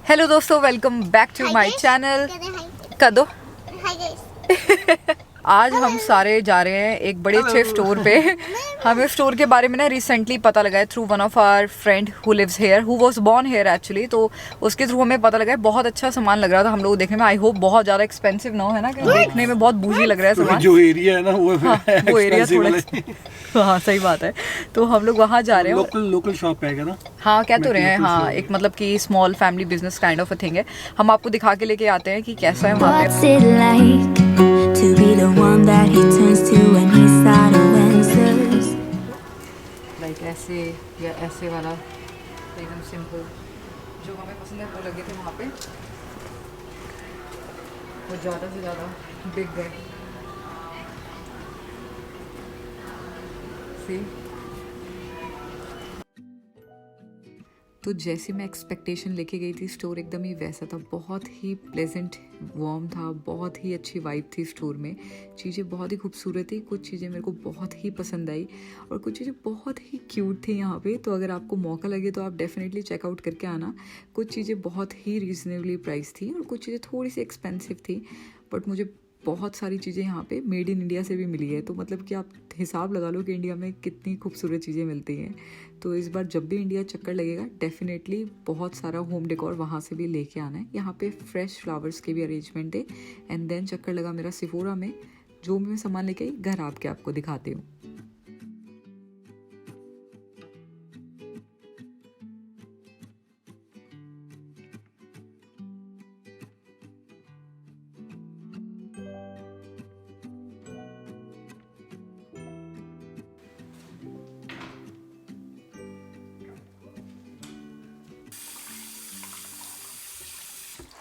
Hello दोस्तों, welcome back to my channel. कर दो। आज हम सारे जा रहे हैं एक बड़े अच्छे स्टोर पे। हमें स्टोर के बारे में ना रिसेंटली पता लगा है through one of our friend who lives here, who was born here actually. तो उसके थ्रू हमें पता लगा है बहुत अच्छा सामान लग रहा था हम लोग देखने में। आई होप बहुत ज़्यादा एक्सपेंसिव ना हो, है ना, कि देखने में बहुत बूझी लग रहा है सामान। जो एरिया है ना वो वो एरिया थोड़ा हाँ सही बात है। तो हम लोग वहाँ जा रहे हैं। लोकल शॉप है ना। हाँ कह तो रहे हैं, हाँ एक मतलब कि small family business kind of a thing है। हम आपको दिखा के लेके आते हैं कि कैसा है वहाँ पे। To be the one that he turns to when he's sad or answers. Like ऐसे या ऐसे वाला एकदम सिंपल जो हमें पसंद है वो लगे थे वहाँ पे। वो ज़्यादा से ज़्यादा बिग है। सी तो जैसे मैं एक्सपेक्टेशन लेके गई थी स्टोर एकदम ही वैसा था। बहुत ही प्लेजेंट वार्म था, बहुत ही अच्छी वाइब थी स्टोर में। चीज़ें बहुत ही खूबसूरत थी, कुछ चीज़ें मेरे को बहुत ही पसंद आई और कुछ चीज़ें बहुत ही क्यूट थी यहाँ पे। तो अगर आपको मौका लगे तो आप डेफिनेटली चेकआउट करके आना। कुछ चीज़ें बहुत ही रीज़नेबली प्राइस थी और कुछ चीज़ें थोड़ी सी एक्सपेंसिव थी, बट मुझे बहुत सारी चीज़ें यहाँ पे मेड इन इंडिया से भी मिली है। तो मतलब कि आप हिसाब लगा लो कि इंडिया में कितनी खूबसूरत चीज़ें मिलती हैं। तो इस बार जब भी इंडिया चक्कर लगेगा डेफिनेटली बहुत सारा होम डेकोर वहाँ से भी लेके आना है। यहाँ पे फ्रेश फ्लावर्स के भी अरेंजमेंट है। एंड देन चक्कर लगा मेरा सिफोरा में, जो भी मैं सामान लेके आई घर आपके आपको दिखाती हूँ।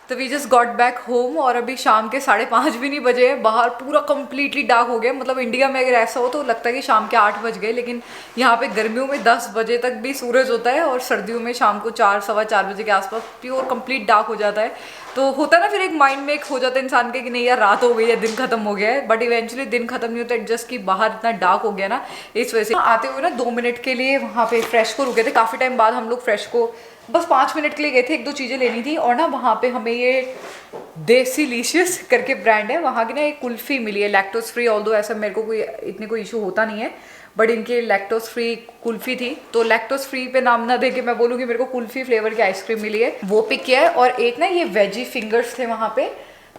तो we just got back home और अभी शाम के 5:30 भी नहीं बजे हैं। बाहर पूरा कम्प्लीटली डार्क हो गया। मतलब इंडिया में अगर ऐसा हो तो लगता है कि शाम के 8 बज गए, लेकिन यहाँ पे गर्मियों में 10 बजे तक भी सूरज होता है और सर्दियों में शाम को 4 सवा 4 बजे के आसपास प्योर कंप्लीट डार्क हो जाता है। तो होता है ना, फिर एक माइंड में एक हो जाता है इंसान के कि नहीं यार रात हो गई है, दिन खत्म हो गया है। बट इवेंचुअली दिन खत्म नहीं होता, जस्ट कि बाहर इतना डार्क हो गया ना, इस वजह से आते हुए ना 2 मिनट के लिए वहाँ पे फ्रेश को रुके थे। काफ़ी टाइम बाद हम लोग फ्रेश को बस 5 मिनट के लिए गए थे, 1-2 चीज़ें लेनी थी। और ना वहाँ पे हमें ये देसी लीशियस करके ब्रांड है, वहाँ की ना एक कुल्फ़ी मिली है लैक्टोज फ्री। ऑल्दो ऐसा मेरे को कोई इशू होता नहीं है, बट इनकी लैक्टोज फ्री कुल्फ़ी थी। तो लैक्टोज फ्री पे नाम ना दे के मैं बोलूँगी मेरे को कुल्फ़ी फ्लेवर की आइसक्रीम मिली है, वो पिक किया है। और एक ना ये वेजी फिंगर्स थे वहाँ पे।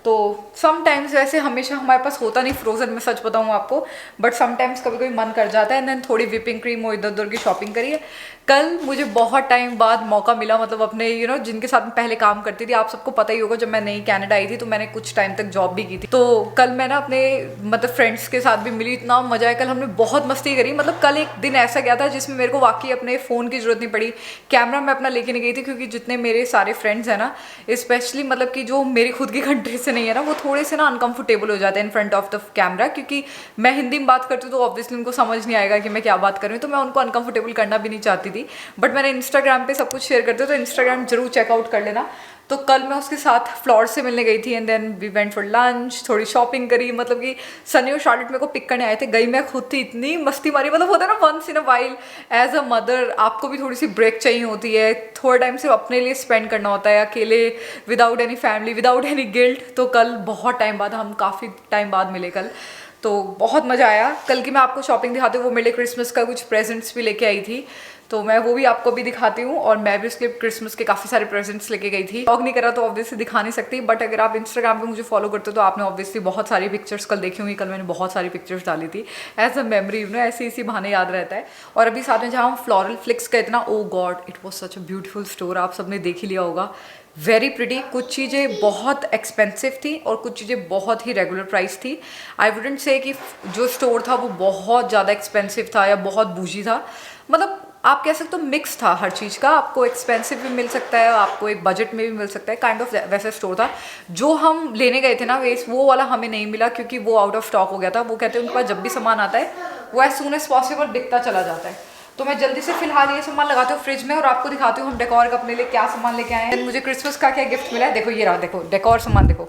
तो समटाइम्स वैसे हमेशा हमारे पास होता नहीं फ्रोज़न में, सच बताऊँ आपको, बट समटाइम्स कभी कभी मन कर जाता है। एंड देन थोड़ी विपिंग क्रीम और इधर उधर की शॉपिंग करिए। कल मुझे बहुत टाइम बाद मौका मिला, मतलब अपने जिनके साथ मैं पहले काम करती थी, आप सबको पता ही होगा, जब मैं नई कनाडा आई थी तो मैंने कुछ टाइम तक जॉब भी की थी। तो कल मैं ना अपने मतलब फ्रेंड्स के साथ भी मिली, इतना मजा आया। कल हमने बहुत मस्ती करी। मतलब कल एक दिन ऐसा गया था जिसमें मेरे को वाकई अपने फ़ोन की ज़रूरत नहीं पड़ी। कैमरा मैं अपना लेके नहीं गई थी, क्योंकि जितने मेरे सारे फ्रेंड्स हैं ना, स्पेशली मतलब कि जो मेरी खुद की कंट्री से नहीं है ना, वो थोड़े से ना अनकंफर्टेबल हो जाते हैं in front of the camera. क्योंकि मैं हिंदी में बात करती हूँ तो ऑब्वियसली उनको समझ नहीं आएगा कि मैं क्या बात कर रही हूँ, तो मैं उनको अनकंफर्टेबल करना भी नहीं चाहती थी। बट मैंने इंस्टाग्राम पे सब कुछ शेयर करते हो, तो इंस्टाग्राम जरूर चेकआउट कर लेना। तो कल मैं उसके साथ फ्लोर से मिलने गई थी। And then we went for lunch, थोड़ी शॉपिंग करी। मतलब कि सनी और शार्लेट मेरे को पिक करने आए थे, गई मैं खुद थी, इतनी मस्ती मारी। मतलब होता है ना once in a while, as a mother आपको भी थोड़ी सी ब्रेक चाहिए होती है, थोड़ा टाइम सिर्फ अपने लिए स्पेंड करना होता है अकेले, without any family, without any guilt. तो कल बहुत टाइम बाद, हम काफ़ी टाइम बाद मिले कल, तो बहुत मज़ा आया। कल की मैं आपको शॉपिंग दिखाती हूँ। वो मेरे लिए क्रिसमस का कुछ प्रेजेंट्स भी लेके आई थी, तो मैं वो भी आपको भी दिखाती हूँ। और मैं भी उसके क्रिसमस के काफ़ी सारे प्रेजेंट्स लेके गई थी। व्लॉग नहीं करा तो ऑब्वियसली दिखा नहीं सकती, बट अगर आप इंस्टाग्राम पे मुझे फॉलो करते हो तो आपने ऑब्वियसली बहुत सारी पिक्चर्स कल देखी होंगी। कल मैंने बहुत सारी पिक्चर्स डाली थी एज अ मेमोरी, ऐसे इसी बहाने याद रहता है। और अभी साथ में जहाँ हम फ्लोरल फ्लिक्स का इतना, oh God it was such a beautiful store, आप सबने देख ही लिया होगा। Very pretty. कुछ चीज़ें बहुत एक्सपेंसिव थी और कुछ चीज़ें बहुत ही रेगुलर प्राइस थी। आई वुडेंट से कि जो स्टोर था वो बहुत ज़्यादा एक्सपेंसिव था या बहुत बूझी था। मतलब आप कह सकते हो मिक्स था हर चीज़ का। आपको एक्सपेंसिव भी मिल सकता है, आपको एक बजट में भी मिल सकता है, काइंड ऑफ वैसा स्टोर था। जो हम लेने गए थे ना वेस्ट, वो वाला हमें नहीं मिला क्योंकि वो आउट ऑफ स्टॉक हो गया था। वो कहते हैं उनके पास जब भी सामान आता है वो एज सून एज पॉसिबल बिकता चला जाता है। तो मैं जल्दी से फिलहाल ये सामान लगाती हूँ फ्रिज में और आपको दिखाती हूँ हम डेकोर का अपने लिए क्या सामान लेके आए हैं। मुझे क्रिसमस का क्या गिफ्ट मिला है, देखो ये रहा, देखो डेकोर सामान। देखो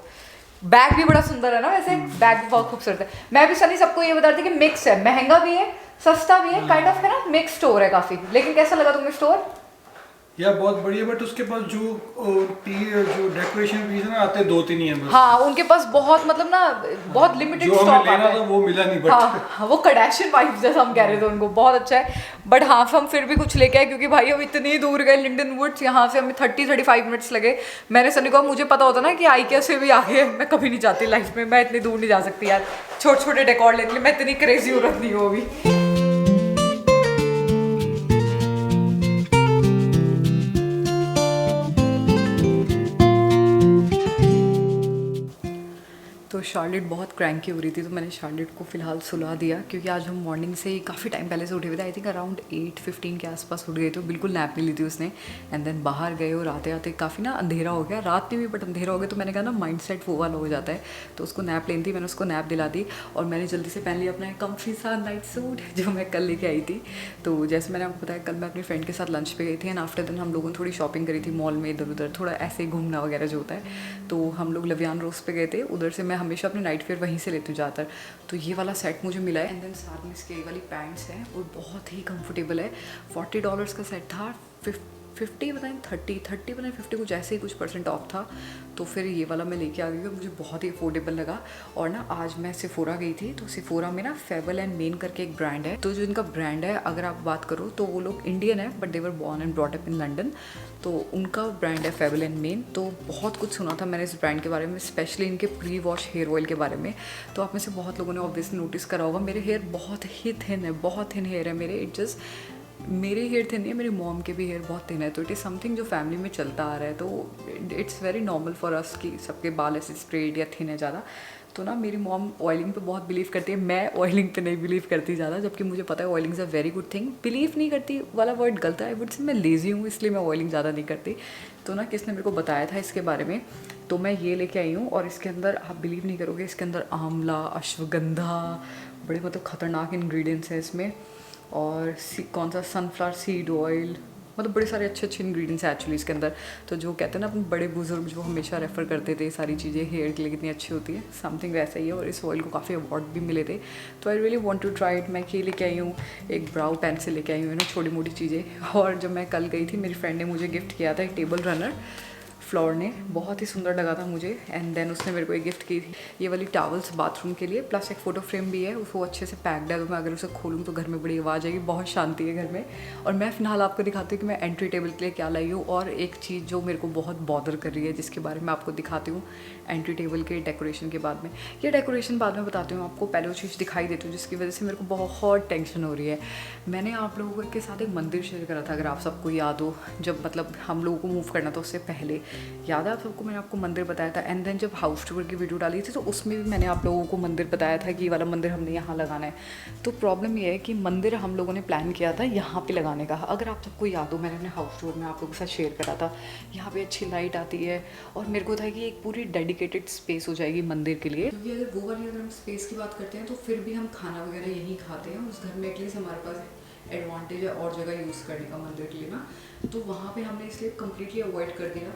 बैग भी बड़ा सुंदर है ना, वैसे बैग भी बहुत खूबसूरत है। मैं भी सनी सबको ये बता रही थी कि मिक्स है, महंगा भी है सस्ता भी है, काइंड ऑफ है ना, मिक्स स्टोर है काफ़ी। लेकिन कैसा लगा तुम्हें स्टोर? या बहुत बढ़िया, बट उसके पास जो डेकोरेशन पीस है ना आते 2-3 ही हैं बस। हाँ उनके पास बहुत मतलब ना बहुत लिमिटेड जो हमें स्टॉक लेना आता था है। वो मिला नहीं, बट हाँ वो कडाशियन वाइब्स जैसा हम कह रहे थे उनको, बहुत अच्छा है। बट हाँ हम फिर भी कुछ लेके आए क्योंकि भाई हम इतनी दूर गए लिंडन वुड्स, यहाँ से हमें 30-35 मिनट्स लगे। मैंने सनी को मुझे पता होता ना कि आइकिया से भी आगे मैं कभी नहीं जाती लाइफ में, मैं इतनी दूर नहीं जा सकती यार छोटे छोटे डेकोर लेने के लिए, मैं इतनी क्रेजी औरत नहीं हूँ अभी। तो शार्लेट बहुत क्रैंकी हो रही थी तो मैंने शार्लेट को फ़िलहाल सुला दिया क्योंकि आज हम मॉर्निंग से ही काफ़ी टाइम पहले से उठे हुए थे। आई थिंक अराउंड 8:15 के आसपास उठ गए थे, बिल्कुल नैप नहीं ली थी उसने। एंड देन बाहर गए और आते आते काफ़ी ना अंधेरा हो गया, रात में भी बट अंधेरा हो गया। तो मैंने कहा ना माइंड सेट वो वाला हो जाता है, तो उसको नैप लेनी थी, मैंने उसको नैप दिला दी। और मैंने जल्दी से पहन लिया अपना कम्फी सा नाइट सूट जो मैं कल लेके आई थी। तो जैसे मैंने आपको बताया कल मैं अपनी फ्रेंड के साथ लंच पे गई थी एंड आफ्टर देन हम लोगों ने थोड़ी शॉपिंग करी थी मॉल में, इधर उधर थोड़ा ऐसे ही घूमना वगैरह जो होता है। तो हम लोग लवियान रोज पे गए थे, उधर से मैं हमेशा अपने नाइट वेयर वहीं से लेती हूँ ज़्यादातर। तो ये वाला सेट मुझे मिला है एंड देन साथ में इसके ये वाली पैंट्स हैं और बहुत ही कंफर्टेबल है। $40 का सेट था, 50 बताएं 30 बताएं 50 कुछ ऐसे ही कुछ % ऑफ था। तो फिर ये वाला मैं लेके आ गई और मुझे बहुत ही अफोर्डेबल लगा। और ना आज मैं सिफोरा गई थी, तो सिफोरा में ना फेबल एंड मेन करके एक ब्रांड है। तो जो इनका ब्रांड है अगर आप बात करो तो वो लोग इंडियन है but they were born and brought up in London. तो उनका ब्रांड है फेबल एंड मेन। तो बहुत कुछ सुना था मैंने इस ब्रांड के बारे में, स्पेशली इनके प्री वॉश हेयर ऑयल के बारे में। तो आप में से बहुत लोगों ने ऑब्वियसली नोटिस करा होगा मेरे हेयर बहुत ही थिन है, बहुत थिन हेयर है मेरे। इट जस्ट मेरे हेयर थिन नहीं है, मेरी मॉम के भी हेयर बहुत थिन है। तो इट इज़ समथिंग जो फैमिली में चलता आ रहा है। तो it's very normal for us कि सबके बाल ऐसे स्ट्रेट या थिन है ज़्यादा। तो ना मेरी मॉम ऑयलिंग पे बहुत बिलीव करती है, मैं ऑयलिंग पे नहीं बिलीव करती ज़्यादा, जबकि मुझे पता है oiling is a very good thing. Believe नहीं करती वाला वर्ड गलत है, आई वुड से मैं लेज़ी हूँ इसलिए मैं ऑयलिंग ज़्यादा नहीं करती। तो ना किसने मेरे को बताया था इसके बारे में, तो मैं ये लेके आई हूँ। और इसके अंदर आप बिलीव नहीं करोगे, इसके अंदर आंवला, अश्वगंधा, बड़े मतलब ख़तरनाक इंग्रेडिएंट्स हैं इसमें। और कौन सा सनफ्लावर सीड ऑयल, मतलब बड़े सारे अच्छे अच्छे इंग्रेडिएंट्स हैं एक्चुअली इसके अंदर। तो जो कहते हैं ना अपने बड़े बुजुर्ग जो हमेशा रेफ़र करते थे सारी चीज़ें हेयर के लिए कितनी अच्छी होती है, समथिंग वैसा ही है। और इस ऑयल को काफ़ी अवार्ड भी मिले थे। तो I really want to try it. मैं ये लेके आई हूँ, एक ब्राउ पेंसिल लेके आई हूँ ना, छोटी मोटी चीज़ें। और जब मैं कल गई थी मेरी फ्रेंड ने मुझे गिफ्ट किया था एक टेबल रनर, फ्लोर ने, बहुत ही सुंदर लगा था मुझे। एंड देन उसने मेरे को एक गिफ्ट की थी ये वाली टॉवल्स बाथरूम के लिए, प्लस एक फ़ोटो फ्रेम भी है, वो अच्छे से पैक्ड है। तो मैं अगर उसे खोलूँ तो घर में बड़ी आवाज़ आएगी, बहुत शांति है घर में। और मैं फ़िलहाल आपको दिखाती हूँ कि मैं एंट्री टेबल के लिए क्या लाई हूँ। और एक चीज़ जो मेरे को बहुत बॉदर कर रही है जिसके बारे में आपको दिखाती हूँ एंट्री टेबल के डेकोरेशन के बाद में। ये डेकोरेशन बाद में बताती हूँ आपको, पहले वो चीज़ दिखाई देती हूँ जिसकी वजह से मेरे को बहुत टेंशन हो रही है। मैंने आप लोगों के साथ एक मंदिर शेयर करा था, अगर आप सबको याद हो, जब मतलब हम लोगों को मूव करना था उससे पहले, याद है आप सबको, मैंने आपको मंदिर बताया था। एंड देन जब हाउस टूर की वीडियो डाली थी तो उसमें भी मैंने आप लोगों को मंदिर बताया था कि ये वाला मंदिर हमने यहाँ लगाना है। तो प्रॉब्लम ये है कि मंदिर हम लोगों ने प्लान किया था यहाँ पे लगाने का। अगर आप सबको याद हो, मैंने अपने हाउस टूर में आप लोगों के साथ शेयर करा था, यहाँ पे अच्छी लाइट आती है और मेरे को था कि एक पूरी डेडिकेटेड स्पेस हो जाएगी मंदिर के लिए। क्योंकि अगर वो वाली अगर हम स्पेस की बात करते हैं तो फिर भी हम खाना वगैरह यहीं खाते हैं उस घर में, एटलीस्ट हमारे पास एडवांटेज है और जगह यूज़ करने का मंदिर के लिए ना। तो वहाँ पे हमने इसलिए कम्प्लीटली अवॉइड कर दिया।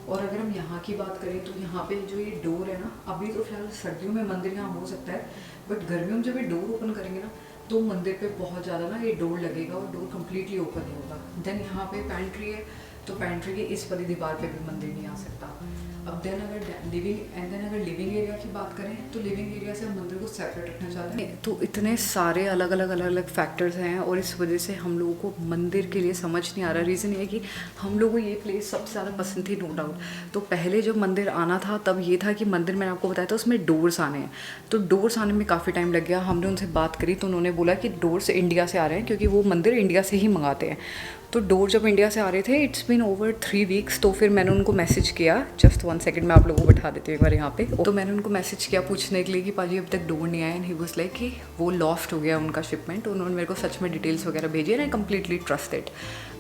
और अगर हम यहाँ की बात करें तो यहाँ पे जो ये डोर है ना, अभी तो फिलहाल सर्दियों में मंदिर यहाँ हो सकता है, बट गर्मियों में जब ये डोर ओपन करेंगे ना तो मंदिर पे बहुत ज़्यादा ना ये डोर लगेगा और डोर कम्प्लीटली ओपन नहीं होगा। देन यहाँ पे पैंट्री है, तो पैंट्री के इस वाली दीवार पे भी मंदिर नहीं आ सकता। अब देन अगर लिविंग एरिया की बात करें तो लिविंग एरिया से हम मंदिर को सेपरेट रखना चाहते हैं। तो इतने सारे अलग अलग फैक्टर्स हैं और इस वजह से हम लोगों को मंदिर के लिए समझ नहीं आ रहा। रीज़न ये है कि हम लोगों को ये प्लेस सबसे ज़्यादा पसंद थी, नो डाउट। तो पहले जब मंदिर आना था तब ये था कि मंदिर मैंने आपको बताया था उसमें डोर्स आने हैं, तो डोर्स आने में काफ़ी टाइम लग गया। हमने उनसे बात करी तो उन्होंने बोला कि डोर्स इंडिया से आ रहे हैं क्योंकि वो मंदिर इंडिया से ही मंगाते हैं। तो डोर जब इंडिया से आ रहे थे, इट्स बीन ओवर 3 वीक्स। तो फिर मैंने उनको मैसेज किया, जस्ट 1 सेकंड मैं आप लोगों को बैठा देती हूँ एक बार यहाँ पे। तो मैंने उनको मैसेज किया पूछने के लिए कि पाजी अब तक डोर नहीं आया। एंड ही वाज लाइक कि वो लॉस्ट हो गया उनका शिपमेंट। उन्होंने मेरे को सच में डिटेल्स वगैरह भेजी एंड आई कम्प्लीटली ट्रस्टेड।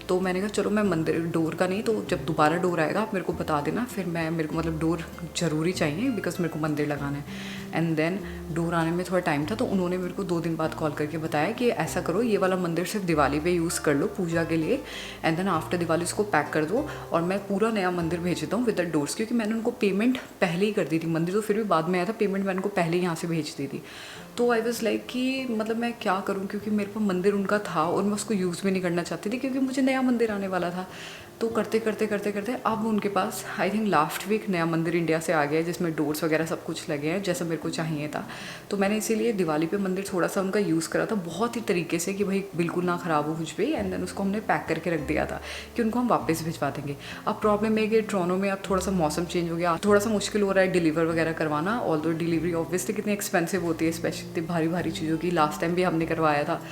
तो मैंने कहा चलो मैं मंदिर डोर का नहीं, तो जब दोबारा डोर आएगा आप मेरे को बता देना, फिर मैं मेरे को मतलब डोर ज़रूरी चाहिए बिकॉज मेरे को मंदिर लगाना है। एंड देन डोर आने में थोड़ा टाइम था, तो उन्होंने मेरे को 2 दिन बाद कॉल करके बताया कि ऐसा करो, ये वाला मंदिर सिर्फ दिवाली पे यूज़ कर लो पूजा के लिए, एंड देन आफ्टर दिवाली उसको पैक कर दो और मैं पूरा नया मंदिर भेज देता हूँ विद द डोर्स, क्योंकि मैंने उनको पेमेंट पहले ही कर दी थी। मंदिर तो फिर भी बाद में आया था, पेमेंट मैंने उनको पहले ही यहाँ से भेज दी थी। तो आई वॉज लाइक कि मतलब मैं क्या करूँ, क्योंकि मेरे पास मंदिर उनका था और मैं उसको यूज़ भी नहीं करना चाहती थी, क्योंकि मुझे नया मंदिर आने वाला था। तो करते करते अब उनके पास आई थिंक लास्ट वीक नया मंदिर इंडिया से आ गया है, जिसमें डोर्स वगैरह सब कुछ लगे हैं जैसा मेरे को चाहिए था। तो मैंने इसीलिए दिवाली पे मंदिर थोड़ा सा उनका यूज़ करा था बहुत ही तरीके से कि भाई बिल्कुल ना ख़राब हो कुछ भी, एंड देन उसको हमने पैक करके रख दिया था कि उनको हम वापस भिजवा देंगे। अब प्रॉब्लम है कि टोरंटो में अब थोड़ा सा मौसम चेंज हो गया, थोड़ा सा मुश्किल हो रहा है डिलीवर वगैरह करवाना। ऑल्दो डिलीवरी ऑब्वियसली कितनी एक्सपेंसिव होती है, स्पेशली भारी भारी चीज़ों की। लास्ट टाइम भी हमने करवाया था,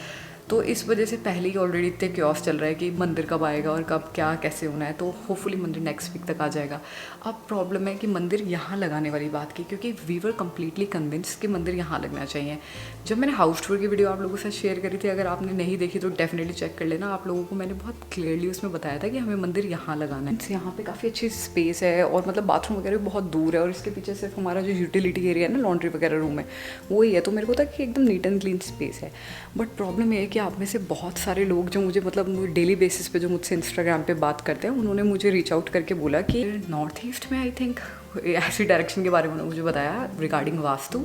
तो इस वजह से पहले ही ऑलरेडी इतने क्योस चल रहा है कि मंदिर कब आएगा और कब क्या कैसे होना है। तो होपफुली मंदिर नेक्स्ट वीक तक आ जाएगा। अब प्रॉब्लम है कि मंदिर यहाँ लगाने वाली बात की, क्योंकि वी वर कम्प्लीटली कन्विंस कि मंदिर यहाँ लगना चाहिए। जब मैंने हाउस टूर की वीडियो आप लोगों के साथ शेयर करी थी, अगर आपने नहीं देखी तो डेफिनेटली चेक कर लेना। आप लोगों को मैंने बहुत क्लियरली उसमें बताया था कि हमें मंदिर यहाँ लगाना है। यहाँ पे काफ़ी अच्छी स्पेस है और मतलब बाथरूम वगैरह बहुत दूर है, और इसके पीछे सिर्फ हमारा जो यूटिलिटी एरिया है ना, लॉन्ड्री वगैरह रूम है, वही है। तो मेरे को था कि एकदम नीट एंड क्लीन स्पेस है। बट प्रॉब्लम ये है कि आप में से बहुत सारे लोग जो मुझे मतलब डेली बेसिस पे जो मुझसे इंस्टाग्राम पे बात करते हैं, उन्होंने मुझे रीच आउट करके बोला कि नॉर्थ ईस्ट में आई थिंक ऐसी डायरेक्शन के बारे में मुझे बताया रिगार्डिंग वास्तु,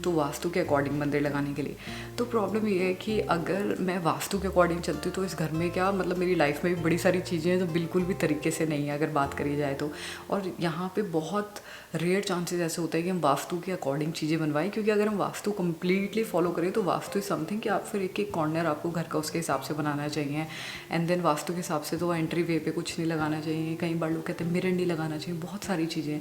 तो वास्तु के अकॉर्डिंग मंदिर लगाने के लिए। तो प्रॉब्लम ये है कि अगर मैं वास्तु के अकॉर्डिंग चलती हूँ तो इस घर में क्या मतलब मेरी लाइफ में भी बड़ी सारी चीज़ें हैं जो बिल्कुल भी तरीके से नहीं है अगर बात करी जाए तो। और यहाँ पे बहुत रेयर चांसेस ऐसे होते हैं कि हम वास्तु के अकॉर्डिंग चीज़ें बनवाएं, क्योंकि अगर हम वास्तु कम्प्लीटली फॉलो करें तो वास्तु इज़ समथिंग कि आप फिर एक एक कॉर्नर आपको घर का उसके हिसाब से बनाना चाहिए। एंड देन वास्तु के हिसाब से तो एंट्री वे पे कुछ नहीं लगाना चाहिए, कई बार लोग कहते हैं मिरर नहीं लगाना चाहिए, बहुत सारी चीज़ें।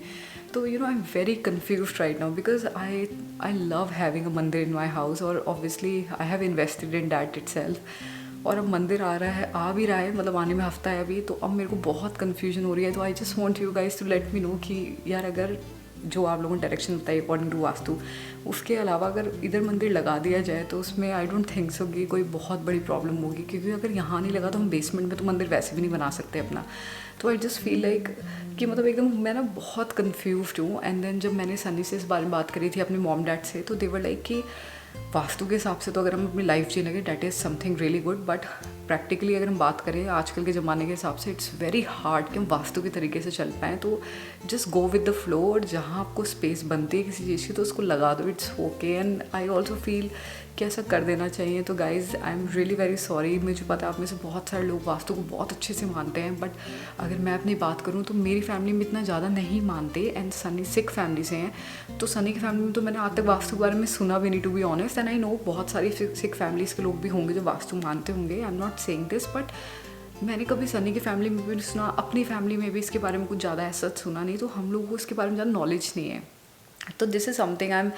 तो you know I am very confused right now, because I love having a मंदिर इन माई हाउस, और obviously I have invested in that itself. और अब मंदिर आ भी रहा है, मतलब आने में हफ्ता है अभी, तो अब मेरे को बहुत कन्फ्यूजन हो रही है। तो I just want you guys to let me know कि यार अगर जो आप लोगों ने डायरेक्शन बताई अकॉर्डिंग टू वास्तु, उसके अलावा अगर इधर मंदिर लगा दिया जाए तो उसमें आई डोंट थिंक सो कि कोई बहुत बड़ी प्रॉब्लम होगी, क्योंकि अगर यहाँ नहीं लगा तो हम बेसमेंट में तो मंदिर वैसे भी नहीं बना सकते अपना। तो आई जस्ट फील लाइक कि मतलब एकदम मैं ना बहुत कन्फ्यूज्ड हूँ। एंड देन जब मैंने सनी से इस बारे में बात करी थी अपने मॉम डैड से, तो दे वर लाइक कि वास्तु के हिसाब से तो अगर हम अपनी लाइफ जी लेंगे that is something really good, but practically अगर हम बात करें आजकल के ज़माने के हिसाब से इट्स वेरी हार्ड कि हम वास्तु के तरीके से चल पाएँ। तो just go with the flow, और जहाँ आपको स्पेस बनती है किसी चीज़ की तो उसको लगा दो, it's okay. And I also feel कि ऐसा कर देना चाहिए। तो guys I am really very sorry, मुझे पता है आप में से बहुत सारे लोग वास्तु को बहुत अच्छे से मानते हैं, बट अगर मैं अपनी बात करूँ तो मेरी फैमिली में इतना ज़्यादा नहीं मानते। एंड सनी सिख फैमिली से हैं, तो सनी की फैमिली में तो मैंने आज तक वास्तु के बारे में सुना भी नहीं, to be honest. And I know बहुत सारी सिख फैमिलीज़ के लोग भी होंगे जो वास्तु मानते होंगे, I am not saying this, but मैंने कभी सनी की फैमिली में भी नहीं सुना, अपनी फैमिली में भी इसके बारे में कुछ ज़्यादा ऐसा सुना नहीं, तो हम लोगों को इसके बारे में ज़्यादा नॉलेज नहीं है। तो this is something I am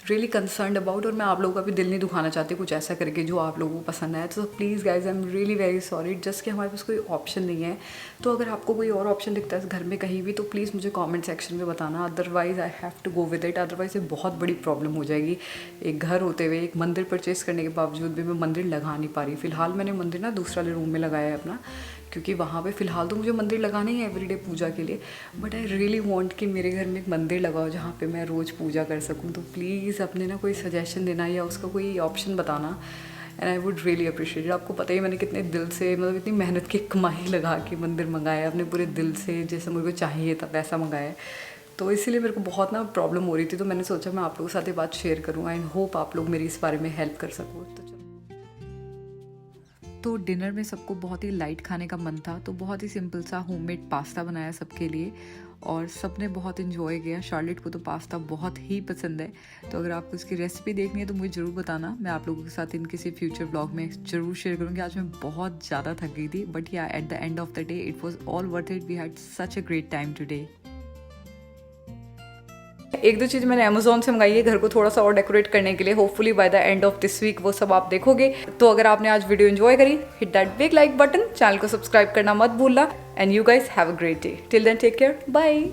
really concerned about, और मैं आप लोगों का भी दिल नहीं दुखाना चाहती कुछ ऐसा करके जो आप लोगों को पसंद आए। तो please guys I am really very sorry, just कि हमारे पास कोई ऑप्शन नहीं है। तो अगर आपको कोई और ऑप्शन दिखता है इस घर में कहीं भी, तो प्लीज़ मुझे कमेंट सेक्शन में बताना, otherwise I have to go with it. Otherwise ये बहुत बड़ी प्रॉब्लम हो जाएगी। एक घर होते हुए एक मंदिर परचेज़ करने के बावजूद भी मैं मंदिर लगा नहीं पा रही। फिलहाल मैंने मंदिर ना दूसरा रूम में लगाया है अपना, क्योंकि वहाँ पे फ़िलहाल तो मुझे मंदिर लगाना ही है एवरीडे पूजा के लिए, बट आई रियली वांट कि मेरे घर में एक मंदिर लगाओ जहाँ पे मैं रोज़ पूजा कर सकूँ। तो प्लीज़ अपने ना कोई सजेशन देना या उसका कोई ऑप्शन बताना, and I would really appreciate. आपको पता ही मैंने कितने दिल से मतलब इतनी मेहनत की कमाई लगा के मंदिर मंगाया, अपने पूरे दिल से जैसा मुझे को चाहिए था वैसा मंगाया। तो इसीलिए मेरे को बहुत ना प्रॉब्लम हो रही थी, तो मैंने सोचा मैं आप लोगों के साथ ये बात शेयर करूँ। आई होप आप लोग मेरी इस बारे में हेल्प कर सको। तो डिनर में सबको बहुत ही लाइट खाने का मन था, तो बहुत ही सिंपल सा होममेड पास्ता बनाया सबके लिए, और सब ने बहुत इन्जॉय किया। शार्लेट को तो पास्ता बहुत ही पसंद है, तो अगर आपको इसकी रेसिपी देखनी है तो मुझे ज़रूर बताना, मैं आप लोगों के साथ इन किसी फ्यूचर ब्लॉग में ज़रूर शेयर करूँगी। आज मैं बहुत ज़्यादा थक गई थी, बट या at the end of the day it was all worth it. We had such a great time today. एक दो चीज़ मैंने अमेजोन से मंगाई है घर को थोड़ा सा और डेकोरेट करने के लिए, hopefully by the end of this week वो सब आप देखोगे। तो अगर आपने आज वीडियो एंजॉय करी, hit that big like button, channel को सब्सक्राइब करना मत भूलना, and you guys have a great day. Till then take care, bye.